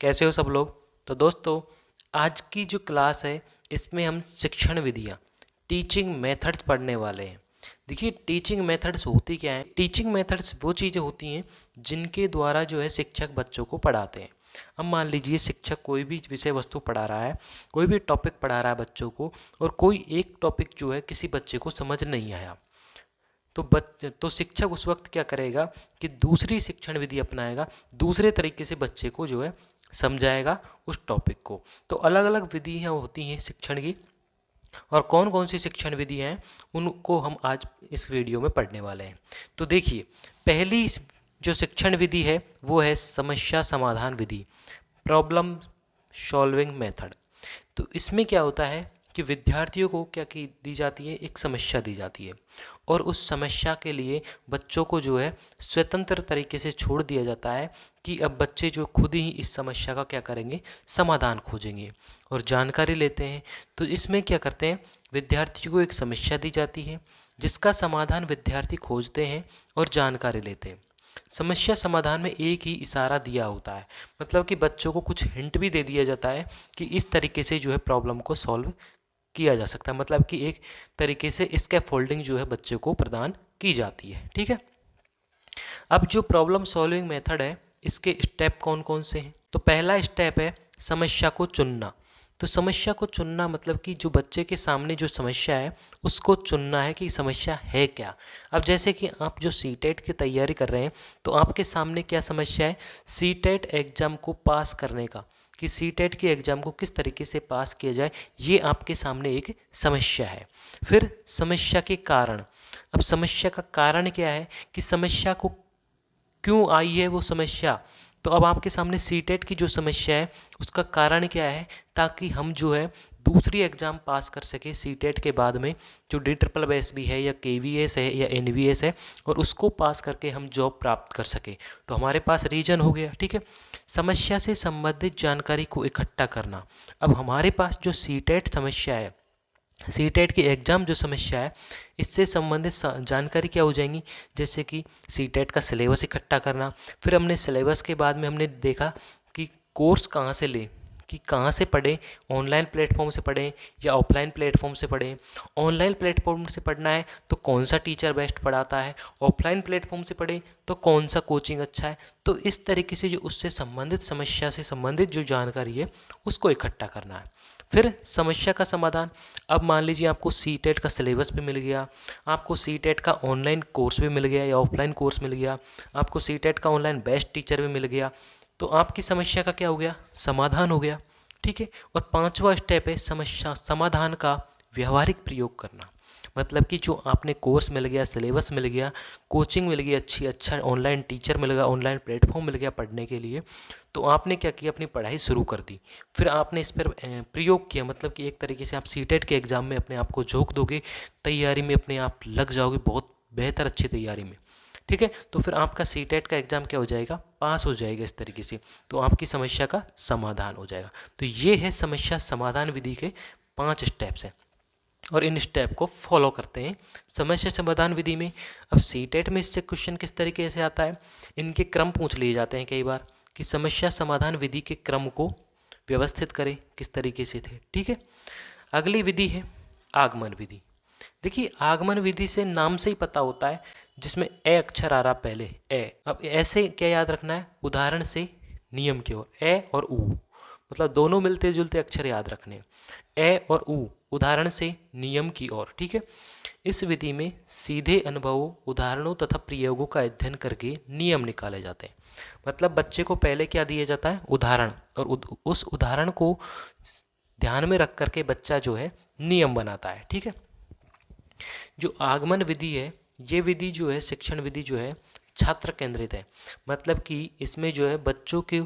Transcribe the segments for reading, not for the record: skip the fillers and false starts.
कैसे हो सब लोग। तो दोस्तों, आज की जो क्लास है इसमें हम शिक्षण विधियाँ टीचिंग मेथड्स पढ़ने वाले हैं। देखिए, टीचिंग मेथड्स होती क्या है। टीचिंग मेथड्स वो चीज़ें होती हैं जिनके द्वारा जो है शिक्षक बच्चों को पढ़ाते हैं। अब मान लीजिए शिक्षक कोई भी विषय वस्तु पढ़ा रहा है, कोई भी टॉपिक पढ़ा रहा है बच्चों को, और कोई एक टॉपिक जो है किसी बच्चे को समझ नहीं आया, तो शिक्षक उस वक्त क्या करेगा कि दूसरी शिक्षण विधि अपनाएगा, दूसरे तरीके से बच्चे को जो है समझाएगा उस टॉपिक को। तो अलग अलग विधियाँ होती हैं शिक्षण की, और कौन कौन सी शिक्षण विधियाँ हैं उनको हम आज इस वीडियो में पढ़ने वाले हैं। तो देखिए, पहली जो शिक्षण विधि है वो है समस्या समाधान विधि, प्रॉब्लम सॉल्विंग मेथड। तो इसमें क्या होता है कि विद्यार्थियों को क्या की दी जाती है, एक समस्या दी जाती है, और उस समस्या के लिए बच्चों को जो है स्वतंत्र तरीके से छोड़ दिया जाता है कि अब बच्चे जो खुद ही इस समस्या का क्या करेंगे, समाधान खोजेंगे और जानकारी लेते हैं। तो इसमें क्या करते हैं, विद्यार्थियों को एक समस्या दी जाती है जिसका समाधान विद्यार्थी खोजते हैं और जानकारी लेते हैं। समस्या समाधान में एक ही इशारा दिया होता है, मतलब कि बच्चों को कुछ हिंट भी दे दिया जाता है कि इस तरीके से जो है प्रॉब्लम को सॉल्व किया जा सकता है, मतलब कि एक तरीके से स्कैफोल्डिंग जो है बच्चे को प्रदान की जाती है। ठीक है। अब जो प्रॉब्लम सॉल्विंग मेथड है, इसके स्टेप कौन कौन से हैं। तो पहला स्टेप है समस्या को चुनना। तो समस्या को चुनना मतलब कि जो बच्चे के सामने जो समस्या है उसको चुनना है कि समस्या है क्या। अब जैसे कि आप जो सीटेट की तैयारी कर रहे हैं, तो आपके सामने क्या समस्या है, सीटेट एग्ज़ाम को पास करने का, कि सीटेट के एग्ज़ाम को किस तरीके से पास किया जाए, ये आपके सामने एक समस्या है। फिर समस्या के कारण। अब समस्या का कारण क्या है कि समस्या को क्यों आई है वो समस्या। तो अब आपके सामने सीटेट की जो समस्या है उसका कारण क्या है, ताकि हम जो है दूसरी एग्ज़ाम पास कर सके सीटेट के बाद में, जो DSSB है या KVS है या NVS है, और उसको पास करके हम जॉब प्राप्त कर सके। तो हमारे पास रीजन हो गया। ठीक है। समस्या से संबंधित जानकारी को इकट्ठा करना। अब हमारे पास जो सीटेट समस्या है, सीटेट की एग्ज़ाम जो समस्या है, इससे संबंधित जानकारी क्या हो जाएंगी, जैसे कि सीटेट का सिलेबस इकट्ठा करना। फिर हमने सिलेबस के बाद में हमने देखा कि कोर्स कहाँ से लें, कि कहाँ से पढ़ें, ऑनलाइन प्लेटफॉर्म से पढ़ें या ऑफलाइन प्लेटफॉर्म से पढ़ें। ऑनलाइन प्लेटफॉर्म से पढ़ना है तो कौन सा टीचर बेस्ट पढ़ाता है, ऑफलाइन प्लेटफॉर्म से पढ़ें तो कौन सा कोचिंग अच्छा है। तो इस तरीके से जो उससे संबंधित समस्या से संबंधित जो जानकारी है उसको इकट्ठा करना है। फिर समस्या का समाधान। अब मान लीजिए आपको सीटेट का सिलेबस भी मिल गया, आपको सीटेट का ऑनलाइन कोर्स भी मिल गया या ऑफलाइन कोर्स मिल गया, आपको सीटेट का ऑनलाइन बेस्ट टीचर भी मिल गया, तो आपकी समस्या का क्या हो गया, समाधान हो गया। ठीक है। और पांचवा स्टेप है समस्या समाधान का व्यवहारिक प्रयोग करना। मतलब कि जो आपने कोर्स मिल गया, सिलेबस मिल गया, कोचिंग मिल गई, अच्छा ऑनलाइन टीचर मिल गया, ऑनलाइन प्लेटफॉर्म मिल गया पढ़ने के लिए, तो आपने क्या किया, अपनी पढ़ाई शुरू कर दी। फिर आपने इस पर प्रयोग किया, मतलब कि एक तरीके से आप सीटेट के एग्ज़ाम में अपने आप को झोंक दोगे, तैयारी में अपने आप लग जाओगे बहुत बेहतर अच्छी तैयारी में। ठीक है। तो फिर आपका सीटेट का एग्ज़ाम क्या हो जाएगा, पास हो जाएगा इस तरीके से, तो आपकी समस्या का समाधान हो जाएगा। तो ये है समस्या समाधान विधि के 5 स्टेप्स हैं, और इन स्टेप को फॉलो करते हैं समस्या समाधान विधि में। अब सीटेट में इससे क्वेश्चन किस तरीके से आता है, इनके क्रम पूछ लिए जाते हैं कई बार, कि समस्या समाधान विधि के क्रम को व्यवस्थित करें किस तरीके से थे। ठीक है। अगली विधि है आगमन विधि। देखिए, आगमन विधि से नाम से ही पता होता है, जिसमें ए अक्षर आ रहा पहले, ए। अब ऐसे क्या याद रखना है, उदाहरण से नियम की ओर, ए और ऊ, मतलब दोनों मिलते जुलते अक्षर याद रखने, ए और ऊ, उदाहरण से नियम की ओर। ठीक है। इस विधि में सीधे अनुभवों, उदाहरणों तथा प्रयोगों का अध्ययन करके नियम निकाले जाते हैं। मतलब बच्चे को पहले क्या दिया जाता है, उदाहरण, और उस उदाहरण को ध्यान में रख करके बच्चा जो है नियम बनाता है। ठीक है। जो आगमन विधि है, ये विधि जो है, शिक्षण विधि जो है, छात्र केंद्रित है। मतलब कि इसमें जो है बच्चों के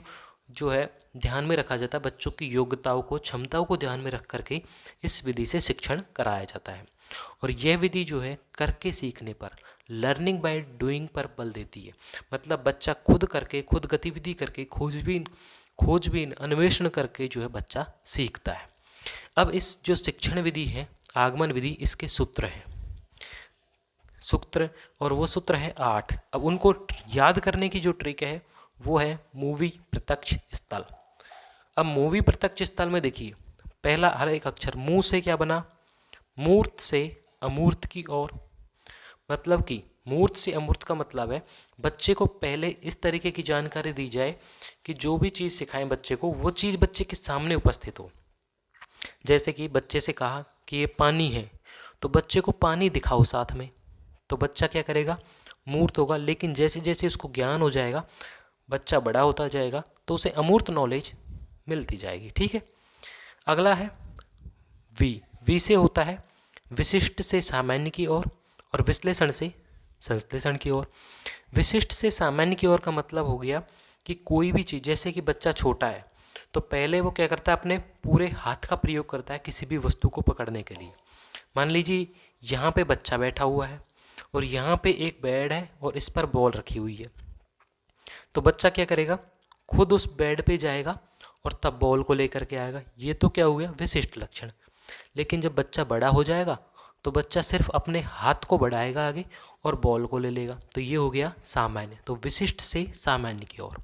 जो है ध्यान में रखा जाता है, बच्चों की योग्यताओं को, क्षमताओं को ध्यान में रख करके इस विधि से शिक्षण कराया जाता है। और यह विधि जो है करके सीखने पर, लर्निंग बाय डूइंग पर बल देती है। मतलब बच्चा खुद करके, खुद गतिविधि करके, खोजबीन अन्वेषण करके जो है बच्चा सीखता है। अब इस जो शिक्षण विधि है, आगमन विधि, इसके सूत्र हैं, सूत्र, और वो सूत्र हैं 8। अब उनको याद करने की जो ट्रिक है वो है मूवी प्रत्यक्ष स्थल। अब मूवी प्रत्यक्ष स्थल में देखिए, पहला हर एक अक्षर मुंह से क्या बना, मूर्त से अमूर्त की ओर। मतलब कि मूर्त से अमूर्त का मतलब है बच्चे को पहले इस तरीके की जानकारी दी जाए कि जो भी चीज़ सिखाएं बच्चे को वो चीज़ बच्चे के सामने उपस्थित हो। जैसे कि बच्चे से कहा कि ये पानी है, तो बच्चे को पानी दिखाओ साथ में, तो बच्चा क्या करेगा, मूर्त होगा। लेकिन जैसे जैसे उसको ज्ञान हो जाएगा, बच्चा बड़ा होता जाएगा, तो उसे अमूर्त नॉलेज मिलती जाएगी। ठीक है। अगला है वी। वी से होता है विशिष्ट से सामान्य की ओर और विश्लेषण से संश्लेषण की ओर। विशिष्ट से सामान्य की ओर का मतलब हो गया कि कोई भी चीज़, जैसे कि बच्चा छोटा है तो पहले वो क्या करता है, अपने पूरे हाथ का प्रयोग करता है किसी भी वस्तु को पकड़ने के लिए। मान लीजिए यहाँ पे बच्चा बैठा हुआ है और यहाँ पे एक बेड है और इस पर बॉल रखी हुई है, तो बच्चा क्या करेगा, खुद उस बेड पे जाएगा और तब बॉल को लेकर के आएगा। ये तो क्या हो गया, विशिष्ट लक्षण। लेकिन जब बच्चा बड़ा हो जाएगा तो बच्चा सिर्फ अपने हाथ को बढ़ाएगा आगे और बॉल को ले लेगा, तो ये हो गया सामान्य। तो विशिष्ट से सामान्य की ओर।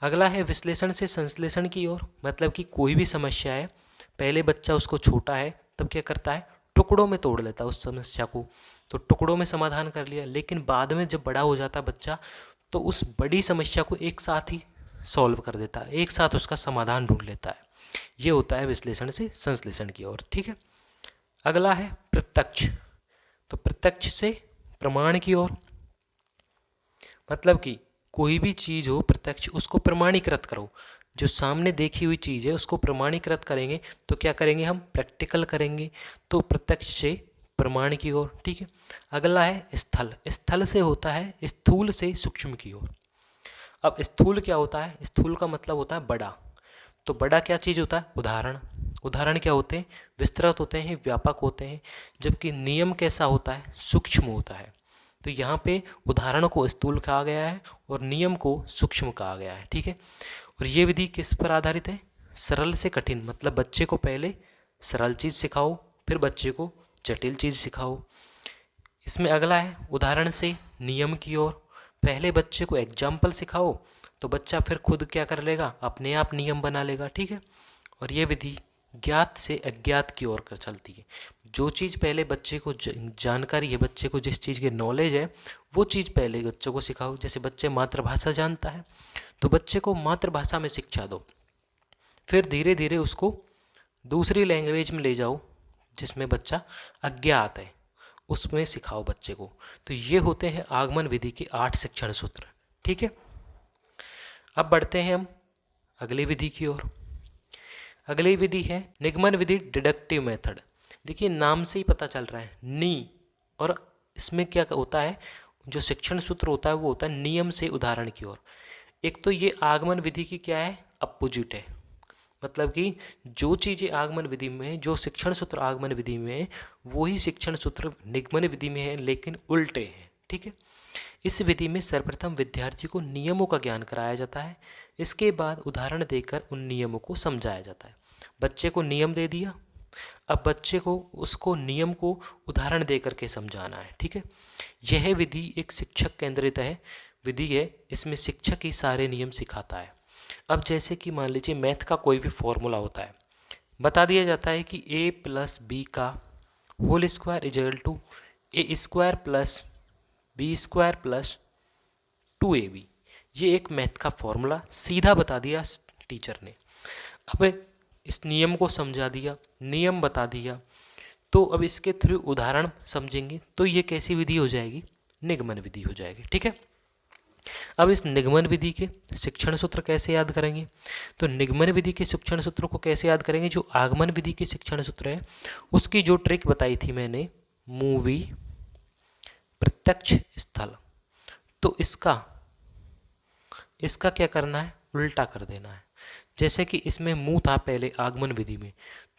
अगला है विश्लेषण से संश्लेषण की ओर। मतलब कि कोई भी समस्या है, पहले बच्चा उसको छोटा है तब क्या करता है, टुकड़ों में तोड़ लेता है उस समस्या को, तो टुकड़ों में समाधान कर लिया। लेकिन बाद में जब बड़ा हो जाता है बच्चा, तो उस बड़ी समस्या को एक साथ ही सॉल्व कर देता है, एक साथ उसका समाधान ढूंढ लेता है। ये होता है विश्लेषण से संश्लेषण की ओर। ठीक है। अगला है प्रत्यक्ष। तो प्रत्यक्ष से प्रमाण की ओर। मतलब कि कोई भी चीज़ हो प्रत्यक्ष, उसको प्रमाणीकृत करो। जो सामने देखी हुई चीज़ है उसको प्रमाणीकृत करेंगे तो क्या करेंगे, हम प्रैक्टिकल करेंगे। तो प्रत्यक्ष से प्रमाण की ओर। ठीक है। अगला है स्थल। स्थल से होता है स्थूल से सूक्ष्म की ओर। अब स्थूल क्या होता है, स्थूल का मतलब होता है बड़ा। तो बड़ा क्या चीज़ होता है, उदाहरण। उदाहरण क्या होते हैं, विस्तृत होते हैं, व्यापक होते हैं। जबकि नियम कैसा होता है, सूक्ष्म होता है। तो यहाँ पे उदाहरण को स्थूल कहा गया है और नियम को सूक्ष्म कहा गया है। ठीक है। और ये विधि किस पर आधारित है, सरल से कठिन। मतलब बच्चे को पहले सरल चीज़ सिखाओ, फिर बच्चे को जटिल चीज़ सिखाओ। इसमें अगला है उदाहरण से नियम की ओर। पहले बच्चे को एग्जाम्पल सिखाओ तो बच्चा फिर खुद क्या कर लेगा, अपने आप नियम बना लेगा। ठीक है। और ये विधि ज्ञात से अज्ञात की ओर कर चलती है। जो चीज़ पहले बच्चे को जानकारी है, बच्चे को जिस चीज़ की नॉलेज है, वो चीज़ पहले बच्चों को सिखाओ। जैसे बच्चे मातृभाषा जानता है तो बच्चे को मातृभाषा में शिक्षा दो, फिर धीरे धीरे उसको दूसरी लैंग्वेज में ले जाओ जिसमें बच्चा अज्ञात है, उसमें सिखाओ बच्चे को। तो ये होते हैं आगमन विधि के 8 शिक्षण सूत्र। ठीक है। अब बढ़ते हैं हम अगली विधि की ओर। अगली विधि है निगमन विधि, डिडक्टिव मेथड। देखिए नाम से ही पता चल रहा है नी, और इसमें क्या होता है, जो शिक्षण सूत्र होता है वो होता है नियम से उदाहरण की ओर। एक तो ये आगमन विधि की क्या है, अपोजिट है। मतलब कि जो चीज़ें आगमन विधि में, जो शिक्षण सूत्र आगमन विधि में है, वही शिक्षण सूत्र निगमन विधि में है, लेकिन उल्टे हैं। ठीक है। इस विधि में सर्वप्रथम विद्यार्थी को नियमों का ज्ञान कराया जाता है, इसके बाद उदाहरण देकर उन नियमों को समझाया जाता है। बच्चे को नियम दे दिया, अब बच्चे को उसको नियम को उदाहरण दे करके समझाना है। ठीक है। यह विधि एक शिक्षक केंद्रित है विधि है, इसमें शिक्षक ही सारे नियम सिखाता है। अब जैसे कि मान लीजिए मैथ का कोई भी फॉर्मूला होता है, बता दिया जाता है कि a प्लस बी का whole square is equal to a square plus b square plus 2ab। ये एक मैथ का फॉर्मूला सीधा बता दिया टीचर ने। अब इस नियम को समझा दिया, नियम बता दिया, तो अब इसके थ्रू उदाहरण समझेंगे तो ये कैसी विधि हो जाएगी, निगमन विधि हो जाएगी। ठीक है। अब इस निगमन विधि के शिक्षण सूत्र कैसे याद करेंगे, तो निगमन विधि के शिक्षण सूत्र को कैसे याद करेंगे, जो आगमन विधि के शिक्षण सूत्र है उसकी जो ट्रिक बताई थी मैंने, मूवी प्रत्यक्ष स्थल, तो इसका क्या करना है, उल्टा कर देना है। जैसे कि इसमें मुंह था पहले आगमन विधि में,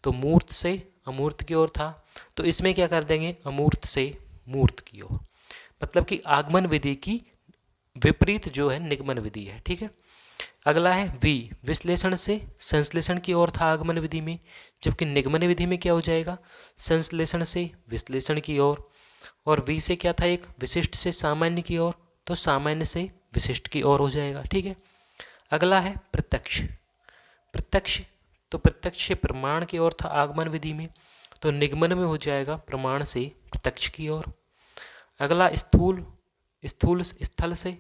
तो मूर्त से अमूर्त की ओर था, तो इसमें क्या कर देंगे, अमूर्त से मूर्त की ओर। मतलब कि आगमन विधि की विपरीत जो है निगमन विधि है। ठीक है। अगला है वी। विश्लेषण से संश्लेषण की ओर था आगमन विधि में, जबकि निगमन विधि में क्या हो जाएगा, संश्लेषण से विश्लेषण की ओर। और वी से क्या था, एक विशिष्ट से सामान्य की ओर, तो सामान्य से विशिष्ट की ओर हो जाएगा। ठीक है। अगला है प्रत्यक्ष। प्रत्यक्ष, तो प्रत्यक्ष से प्रमाण की ओर था आगमन विधि में, तो निगमन में हो जाएगा प्रमाण से प्रत्यक्ष की ओर। अगला स्थूल, स्थूल स्थल से,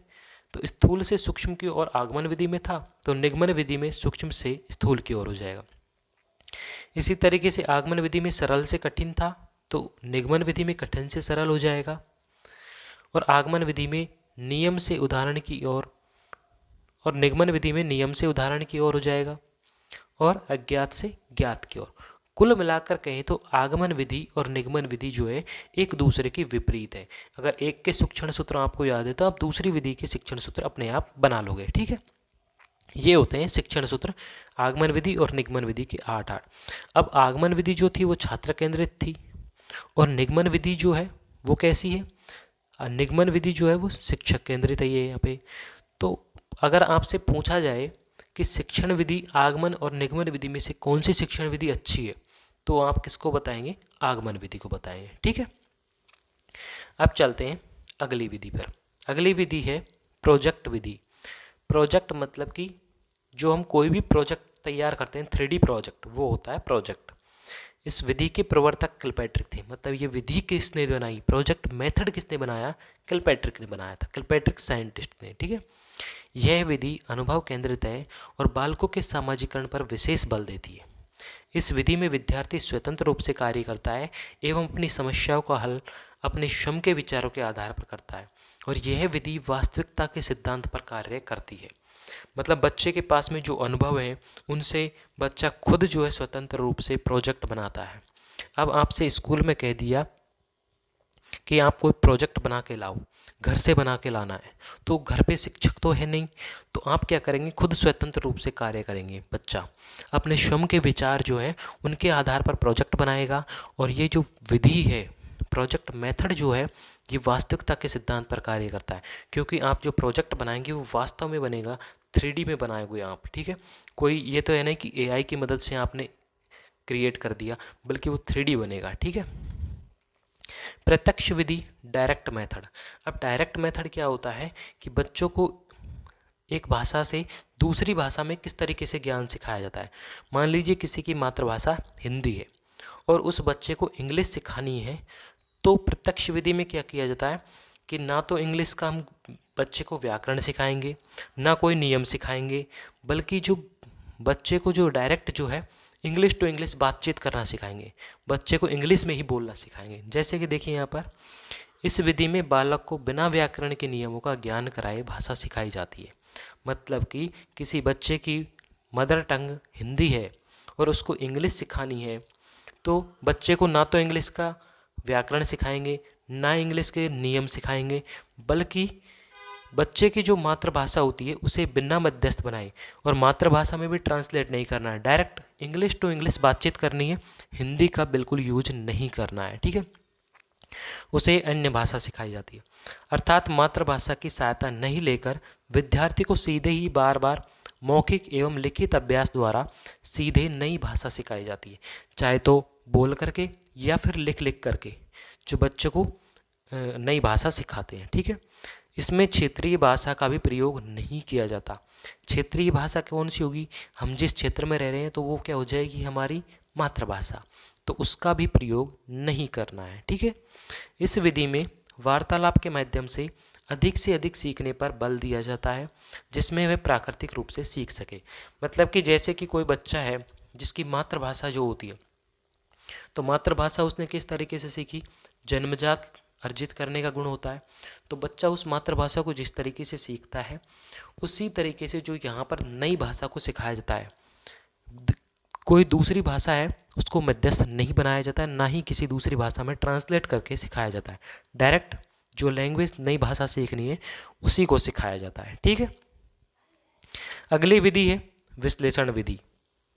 तो स्थूल से सूक्ष्म की ओर आगमन विधि में था, तो निगमन विधि में सूक्ष्म से स्थूल की ओर हो जाएगा। इसी तरीके से आगमन विधि में सरल से कठिन था, तो निगमन विधि में कठिन से सरल हो जाएगा। और आगमन विधि में नियम से उदाहरण की ओर, और निगमन विधि में नियम से उदाहरण की ओर हो जाएगा, और अज्ञात से ज्ञात की ओर। कुल मिलाकर कहें तो आगमन विधि और निगमन विधि जो है एक दूसरे के विपरीत है। अगर एक के शिक्षण सूत्र आपको याद है तो आप दूसरी विधि के शिक्षण सूत्र अपने आप बना लोगे, ठीक है। ये होते हैं शिक्षण सूत्र आगमन विधि और निगमन विधि के 8। अब आगमन विधि जो थी वो छात्र केंद्रित थी, और निगमन विधि जो है वो कैसी है, निगमन विधि जो है वो शिक्षक केंद्रित है। ये यहाँ पे तो अगर आपसे पूछा जाए कि शिक्षण विधि आगमन और निगमन विधि में से कौन सी शिक्षण विधि अच्छी है, तो आप किसको बताएंगे, आगमन विधि को बताएंगे, ठीक है। अब चलते हैं अगली विधि पर। अगली विधि है प्रोजेक्ट विधि। प्रोजेक्ट मतलब कि जो हम कोई भी प्रोजेक्ट तैयार करते हैं, 3D प्रोजेक्ट, वो होता है प्रोजेक्ट। इस विधि के प्रवर्तक किलपैट्रिक थे, मतलब ये विधि किसने बनाई, प्रोजेक्ट मेथड किसने बनाया, किलपैट्रिक ने बनाया था, किलपैट्रिक साइंटिस्ट ने, ठीक है। यह विधि अनुभव केंद्रित है और बालकों के सामाजिकरण पर विशेष बल देती है। इस विधि में विद्यार्थी स्वतंत्र रूप से कार्य करता है एवं अपनी समस्याओं का हल अपने स्वयं के विचारों के आधार पर करता है, और यह विधि वास्तविकता के सिद्धांत पर कार्य करती है। मतलब बच्चे के पास में जो अनुभव है उनसे बच्चा खुद जो है स्वतंत्र रूप से प्रोजेक्ट बनाता है। अब आपसे स्कूल में कह दिया कि आप कोई प्रोजेक्ट बना के लाओ, घर से बना के लाना है, तो घर पे शिक्षक तो है नहीं, तो आप क्या करेंगे, खुद स्वतंत्र रूप से कार्य करेंगे। बच्चा अपने स्वयं के विचार जो है उनके आधार पर प्रोजेक्ट बनाएगा, और ये जो विधि है, प्रोजेक्ट मेथड जो है, ये वास्तविकता के सिद्धांत पर कार्य करता है, क्योंकि आप जो प्रोजेक्ट बनाएंगे वो वास्तव में बनेगा, 3D में बनाएंगे आप, ठीक है। कोई ये तो है नहीं कि AI की मदद से आपने क्रिएट कर दिया, बल्कि वो 3D बनेगा, ठीक है। प्रत्यक्ष विधि, डायरेक्ट मेथड। अब डायरेक्ट मेथड क्या होता है कि बच्चों को एक भाषा से दूसरी भाषा में किस तरीके से ज्ञान सिखाया जाता है। मान लीजिए किसी की मातृभाषा हिंदी है और उस बच्चे को इंग्लिश सिखानी है, तो प्रत्यक्ष विधि में क्या किया जाता है कि ना तो इंग्लिश का हम बच्चे को व्याकरण सिखाएंगे, ना कोई नियम सिखाएंगे, बल्कि जो बच्चे को जो डायरेक्ट जो है इंग्लिश टू इंग्लिश बातचीत करना सिखाएंगे, बच्चे को इंग्लिश में ही बोलना सिखाएंगे। जैसे कि देखिए यहाँ पर इस विधि में बालक को बिना व्याकरण के नियमों का ज्ञान कराए भाषा सिखाई जाती है। मतलब कि किसी बच्चे की मदर टंग हिंदी है और उसको इंग्लिश सिखानी है, तो बच्चे को ना तो इंग्लिश का व्याकरण सिखाएंगे, ना इंग्लिश के नियम सिखाएंगे, बल्कि बच्चे की जो मातृभाषा होती है उसे बिना मध्यस्थ बनाए, और मातृभाषा में भी ट्रांसलेट नहीं करना है, डायरेक्ट इंग्लिश टू इंग्लिश बातचीत करनी है, हिंदी का बिल्कुल यूज नहीं करना है, ठीक है। उसे अन्य भाषा सिखाई जाती है, अर्थात मातृभाषा की सहायता नहीं लेकर विद्यार्थी को सीधे ही बार बार मौखिक एवं लिखित अभ्यास द्वारा सीधे नई भाषा सिखाई जाती है, चाहे तो बोल करके या फिर लिख लिख करके जो बच्चे को नई भाषा सिखाते हैं, ठीक है। इसमें क्षेत्रीय भाषा का भी प्रयोग नहीं किया जाता। क्षेत्रीय भाषा कौन सी होगी, हम जिस क्षेत्र में रह रहे हैं तो वो क्या हो जाएगी, हमारी मातृभाषा, तो उसका भी प्रयोग नहीं करना है, ठीक है। इस विधि में वार्तालाप के माध्यम से अधिक सीखने पर बल दिया जाता है, जिसमें वह प्राकृतिक रूप से सीख सके। मतलब कि जैसे कि कोई बच्चा है जिसकी मातृभाषा जो होती है, तो मातृभाषा उसने किस तरीके से सीखी, जन्मजात अर्जित करने का गुण होता है, तो बच्चा उस मातृभाषा को जिस तरीके से सीखता है उसी तरीके से जो यहाँ पर नई भाषा को सिखाया जाता है। कोई दूसरी भाषा है उसको मध्यस्थ नहीं बनाया जाता है, ना ही किसी दूसरी भाषा में ट्रांसलेट करके सिखाया जाता है, डायरेक्ट जो लैंग्वेज नई भाषा सीखनी है उसी को सिखाया जाता है, ठीक है। अगली विधि है विश्लेषण विधि,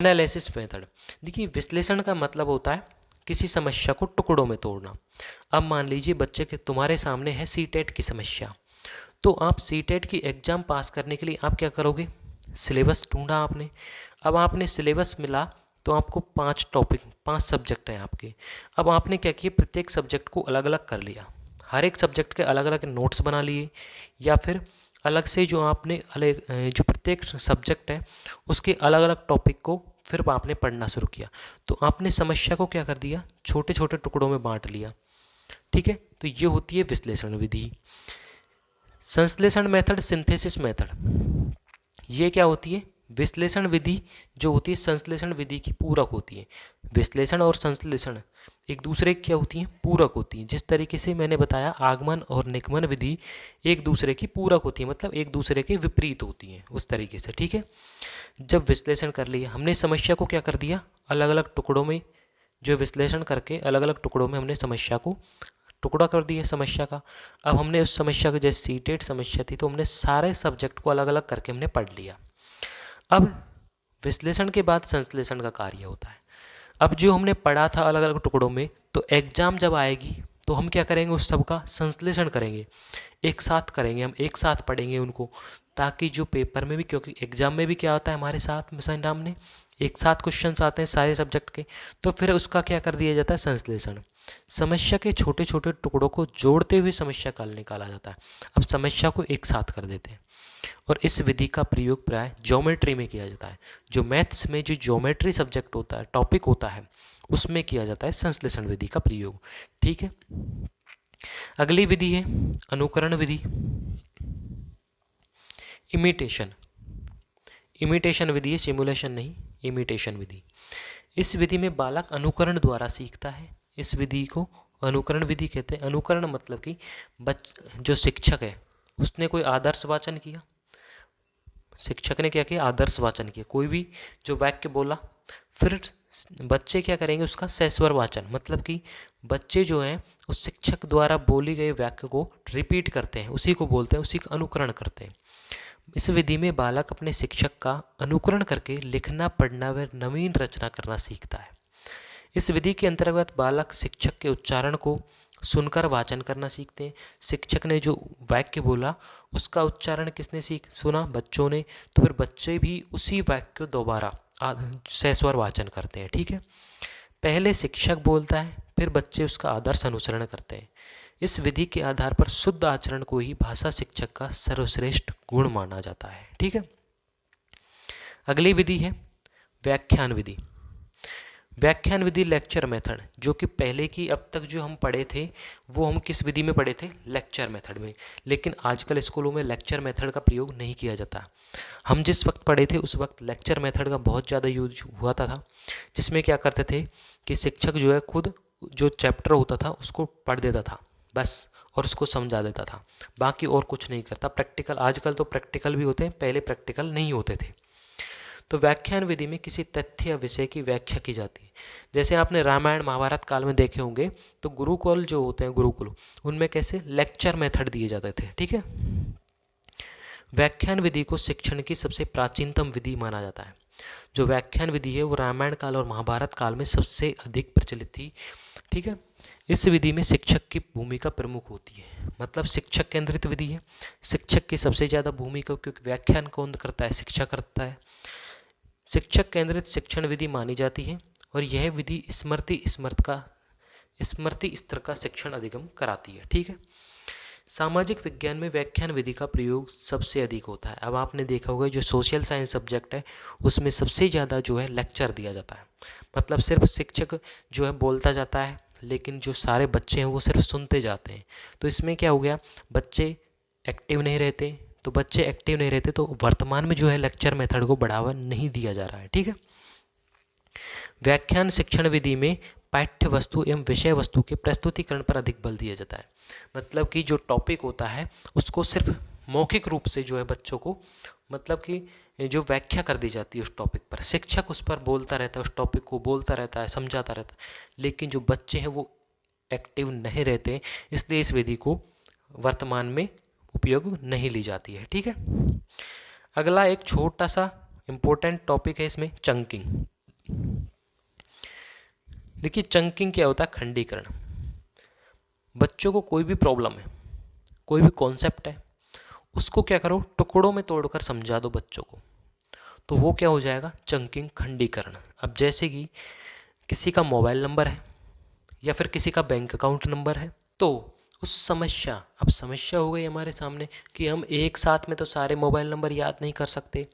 एनालिसिस मेथड। देखिए विश्लेषण का मतलब होता है किसी समस्या को टुकड़ों में तोड़ना। अब मान लीजिए बच्चे के तुम्हारे सामने है सीटेट की समस्या, तो आप सीटेट की एग्ज़ाम पास करने के लिए आप क्या करोगे, सिलेबस ढूंढा आपने। अब आपने सिलेबस मिला तो आपको 5 सब्जेक्ट हैं आपके। अब आपने क्या किया, प्रत्येक सब्जेक्ट को अलग अलग कर लिया, हर एक सब्जेक्ट के अलग अलग नोट्स बना लिए, या फिर अलग से जो आपने अलग जो प्रत्येक सब्जेक्ट है उसके अलग अलग टॉपिक को फिर आपने पढ़ना शुरू किया। तो आपने समस्या को क्या कर दिया, छोटे छोटे टुकड़ों में बांट लिया। ठीक है, तो ये होती है विश्लेषण विधि। संश्लेषण मेथड, सिंथेसिस मेथड, ये क्या होती है, विश्लेषण विधि जो होती है संश्लेषण विधि की पूरक होती है। विश्लेषण और संश्लेषण एक दूसरे की क्या होती हैं, पूरक होती हैं। जिस तरीके से मैंने बताया आगमन और निगमन विधि एक दूसरे की पूरक होती है, मतलब एक दूसरे के विपरीत होती हैं, उस तरीके से। ठीक है, जब विश्लेषण कर लिया हमने, समस्या को क्या कर दिया, अलग अलग टुकड़ों में, जो विश्लेषण करके अलग अलग टुकड़ों में हमने समस्या को टुकड़ा कर दिया समस्या का। अब हमने उस समस्या को, जैसे सीटेड समस्या थी तो हमने सारे सब्जेक्ट को अलग अलग करके हमने पढ़ लिया। अब विश्लेषण के बाद संश्लेषण का कार्य होता है। अब जो हमने पढ़ा था अलग अलग टुकड़ों में, तो एग्जाम जब आएगी तो हम क्या करेंगे, उस सब का संश्लेषण करेंगे, एक साथ करेंगे, हम एक साथ पढ़ेंगे उनको, ताकि जो पेपर में भी, क्योंकि एग्जाम में भी क्या होता है हमारे साथ में सामने एक साथ क्वेश्चंस आते हैं सारे सब्जेक्ट के, तो फिर उसका क्या कर दिया जाता है, संश्लेषण। समस्या के छोटे छोटे टुकड़ों को जोड़ते हुए समस्या का हल निकाला जाता है। अब समस्या को एक साथ कर देते हैं, और इस विधि का प्रयोग प्राय ज्योमेट्री में किया जाता है। जो मैथ्स में जो ज्योमेट्री सब्जेक्ट होता है, टॉपिक होता है, उसमें किया जाता है संश्लेषण विधि का प्रयोग। ठीक है, अगली विधि है अनुकरण विधि, इमिटेशन। इमिटेशन विधि है, सिमुलेशन नहीं, इमिटेशन विधि। इस विधि में बालक अनुकरण द्वारा सीखता है। इस विधि को अनुकरण विधि कहते हैं। अनुकरण मतलब कि जो शिक्षक है उसने कोई आदर्श वाचन किया, शिक्षक ने क्या किया, आदर्श वाचन किया, कोई भी जो वाक्य बोला, फिर बच्चे क्या करेंगे, उसका सस्वर वाचन, मतलब कि बच्चे जो हैं उस शिक्षक द्वारा बोली गए वाक्य को रिपीट करते हैं, उसी को बोलते हैं, उसी का अनुकरण करते हैं। इस विधि में बालक अपने शिक्षक का अनुकरण करके लिखना, पढ़ना व नवीन रचना करना सीखता है। इस विधि के अंतर्गत बालक शिक्षक के उच्चारण को सुनकर वाचन करना सीखते हैं। शिक्षक ने जो वाक्य बोला उसका उच्चारण किसने सुना, बच्चों ने, तो फिर बच्चे भी उसी वाक्य को दोबारा सस्वर वाचन करते हैं। ठीक है, पहले शिक्षक बोलता है, फिर बच्चे उसका आदर्श अनुसरण करते हैं। इस विधि के आधार पर शुद्ध आचरण को ही भाषा शिक्षक का सर्वश्रेष्ठ गुण माना जाता है। ठीक है, अगली विधि है व्याख्यान विधि। व्याख्यान विधि लेक्चर मेथड, जो कि पहले की अब तक जो हम पढ़े थे वो हम किस विधि में पढ़े थे, लेक्चर मेथड में। लेकिन आजकल स्कूलों में लेक्चर मेथड का प्रयोग नहीं किया जाता। हम जिस वक्त पढ़े थे उस वक्त लेक्चर मेथड का बहुत ज़्यादा यूज हुआ था, जिसमें क्या करते थे कि शिक्षक जो है खुद जो चैप्टर होता था उसको पढ़ देता था बस, और उसको समझा देता था, बाकी और कुछ नहीं करता। प्रैक्टिकल, आजकल तो प्रैक्टिकल भी होते हैं, पहले प्रैक्टिकल नहीं होते थे। तो व्याख्यान विधि में किसी तथ्य या विषय की व्याख्या की जाती है। जैसे आपने रामायण महाभारत काल में देखे होंगे, तो गुरुकुल जो होते हैं, गुरुकुल, उनमें कैसे लेक्चर मेथड दिए जाते थे। ठीक है, व्याख्यान विधि को शिक्षण की सबसे प्राचीनतम विधि माना जाता है। जो व्याख्यान विधि है वो रामायण काल और महाभारत काल में सबसे अधिक प्रचलित थी। ठीक है, इस विधि में शिक्षक की भूमिका प्रमुख होती है, मतलब शिक्षक केंद्रित विधि है। शिक्षक की सबसे ज़्यादा भूमिका, क्योंकि व्याख्यान कौन करता है, शिक्षक करता है। शिक्षक केंद्रित शिक्षण विधि मानी जाती है, और यह विधि स्मृति स्तर का शिक्षण अधिगम कराती है। ठीक है, सामाजिक विज्ञान में व्याख्यान विधि का प्रयोग सबसे अधिक होता है। अब आपने देखा होगा जो सोशल साइंस सब्जेक्ट है उसमें सबसे ज़्यादा जो है लेक्चर दिया जाता है, मतलब सिर्फ शिक्षक जो है बोलता जाता है, लेकिन जो सारे बच्चे हैं वो सिर्फ सुनते जाते हैं। तो इसमें क्या हो गया, बच्चे एक्टिव नहीं रहते, तो बच्चे एक्टिव नहीं रहते तो वर्तमान में जो है लेक्चर मेथड को बढ़ावा नहीं दिया जा रहा है। ठीक है, व्याख्यान शिक्षण विधि में पाठ्य वस्तु एवं विषय वस्तु के प्रस्तुतिकरण पर अधिक बल दिया जाता है। मतलब कि जो टॉपिक होता है उसको सिर्फ मौखिक रूप से जो है बच्चों को, मतलब कि जो व्याख्या कर दी जाती है उस टॉपिक पर, शिक्षक उस पर बोलता रहता है, उस टॉपिक को बोलता रहता है, समझाता रहता है, लेकिन जो बच्चे हैं वो एक्टिव नहीं रहते, इसलिए इस विधि को वर्तमान में उपयोग नहीं ली जाती है। ठीक है, अगला एक छोटा सा इम्पोर्टेंट टॉपिक है इसमें, चंकिंग। देखिए चंकिंग क्या होता है, खंडीकरण। बच्चों को कोई भी प्रॉब्लम है, कोई भी कॉन्सेप्ट है, उसको क्या करो, टुकड़ों में तोड़कर समझा दो बच्चों को, तो वो क्या हो जाएगा, चंकिंग, खंडीकरण। अब जैसे कि किसी का मोबाइल नंबर है या फिर किसी का बैंक अकाउंट नंबर है, तो उस समस्या, अब समस्या हो गई हमारे सामने कि हम एक साथ में तो सारे मोबाइल नंबर याद नहीं कर सकते,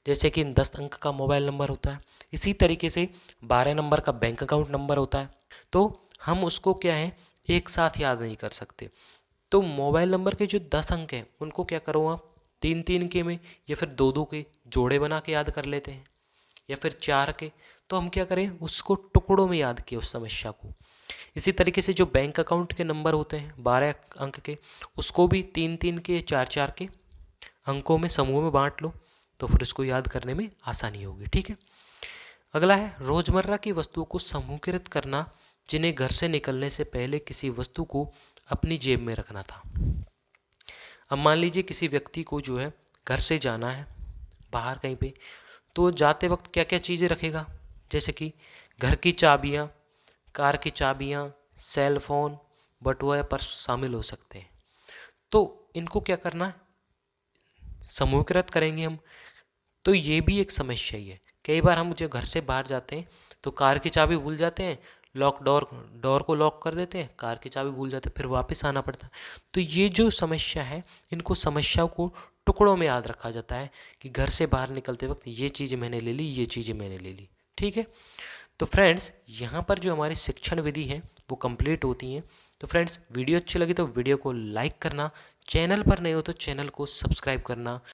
जैसे कि 10 अंक का मोबाइल नंबर होता है, इसी तरीके से 12 नंबर का बैंक अकाउंट नंबर होता है, तो हम उसको क्या है एक साथ याद नहीं कर सकते। तो मोबाइल नंबर के जो 10 अंक हैं उनको क्या करो आप 3-3 के में या फिर 2-2 के जोड़े बना के याद कर लेते हैं, या फिर 4 के। तो हम क्या करें, उसको टुकड़ों में याद किए उस समस्या को। इसी तरीके से जो बैंक अकाउंट के नंबर होते हैं 12 अंक के, उसको भी 3-3 के 4-4 के अंकों में समूह में बांट लो, तो फिर उसको याद करने में आसानी होगी। ठीक है। अगला है रोजमर्रा की वस्तुओं को समूहीकृत करना, जिन्हें घर से निकलने से पहले किसी वस्तु को अपनी जेब में रखना था। अब मान लीजिए किसी व्यक्ति को जो है घर से जाना है बाहर कहीं पे, तो जाते वक्त क्या क्या चीज़ें रखेगा, जैसे कि घर की चाबियाँ, कार की चाबियाँ, सेल फोन, बटुआ या पर्स शामिल हो सकते हैं। तो इनको क्या करना है, समूहीकृत करेंगे हम। तो ये भी एक समस्या ही है। कई बार हम जो घर से बाहर जाते हैं तो कार की चाबी भूल जाते हैं, लॉक डोर डोर को लॉक कर देते हैं, कार की चाबी भूल जाते हैं, फिर वापस आना पड़ता है। तो ये जो समस्या है, इनको समस्या को टुकड़ों में याद रखा जाता है कि घर से बाहर निकलते वक्त ये चीज़ मैंने ले ली, ये चीज़ें मैंने ले ली। ठीक है। तो फ्रेंड्स यहाँ पर जो हमारी शिक्षण विधि है वो कंप्लीट होती हैं। तो फ्रेंड्स वीडियो अच्छी लगी तो वीडियो को लाइक करना, चैनल पर नए हो तो चैनल को सब्सक्राइब करना।